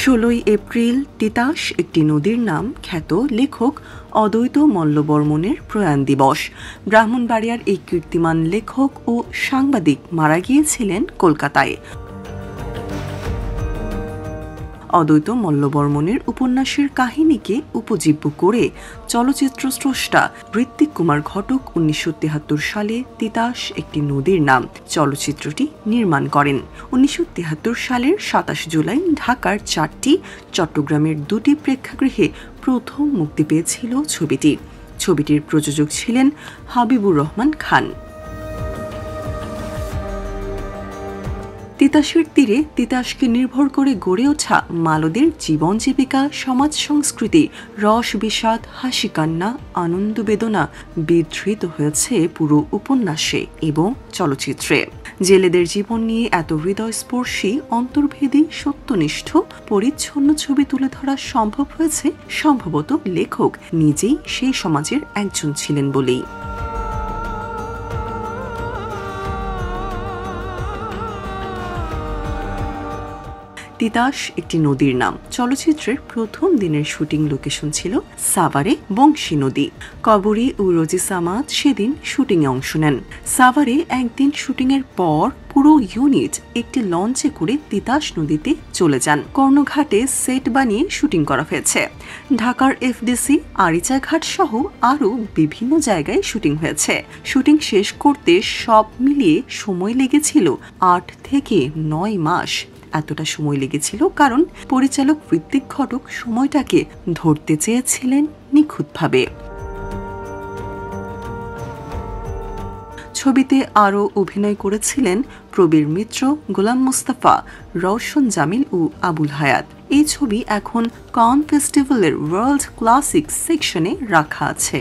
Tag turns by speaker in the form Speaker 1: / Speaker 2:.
Speaker 1: 16 April Titas একটি নদীর নাম খ্যাত লেখক অদ্বৈত মল্লবর্মণের প্রয়াণ দিবস। ব্রাহ্মণবাড়িয়ার এই কীর্তিমান লেখক ও সাংবাদিক মারা গিয়েছিলেন কলকাতায়। অদ্বৈত মল্লবর্মণের উপন্যাসের কাহিনীকে উপজীব্য করে চলচ্চিত্র স্রষ্টা ঋত্বিক কুমার ঘটক 1973 সালে তিতাস একটি নদীর নাম চলচ্চিত্রটি নির্মাণ করেন। 1973 সালের 27 জুলাই ঢাকার 4টি, চট্টগ্রামের 2টি প্রেক্ষাগৃহে প্রথম মুক্তি পেয়েছিল ছবিটি। ছবিটির প্রযোজক ছিলেন হাবিবুর রহমান খান। তিতাসের তীরে তিতাসকে নির্ভর করে গড়ে ওঠা মালদের জীবন জীবিকা, সমাজ সংস্কৃতি, রস বিষাদ, হাসি কান্না, আনন্দ বেদনা বিধৃত হয়েছে পুরো উপন্যাসে এবং চলচ্চিত্রে। জেলেদের জীবন নিয়ে এত হৃদয়স্পর্শী, অন্তর্ভেদী, সত্যনিষ্ঠ, পরিচ্ছন্ন ছবি তুলে ধরা সম্ভব হয়েছে সম্ভবত লেখক নিজেই সেই সমাজের একজন ছিলেন বলেই। তিতাস একটি নদীর নাম চলচ্চিত্রের প্রথম দিনের শুটিং লোকেশন ছিল সাভারে বংশী নদী। কবরী ও রোজি সামাদ সেদিন শুটিংয়ে অংশ নেন। সাভারে একদিন শুটিংয়ের পর পুরো ইউনিট একটি লঞ্চে করে তিতাস নদীতে চলে যান। কর্ণঘাটে সেট বানিয়ে শুটিং করা হয়েছে। ঢাকার এফডিসি, আরিচা ঘাট সহ আরও বিভিন্ন জায়গায় শুটিং হয়েছে। শুটিং শেষ করতে সব মিলিয়ে সময় লেগেছিল 8 থেকে 9 মাস। এতটা সময় লেগেছিল কারণ পরিচালক ঋত্বিক ঘটক সময়টাকে ধরতে চেয়েছিলেন নিখুঁতভাবে। ছবিতে আরও অভিনয় করেছিলেন প্রবীর মিত্র, গোলাম মোস্তফা, রওশন জামিল ও আবুল হায়াত। এই ছবি এখন কান ফেস্টিভ্যালের ওয়ার্ল্ড ক্লাসিক সেকশনে রাখা আছে।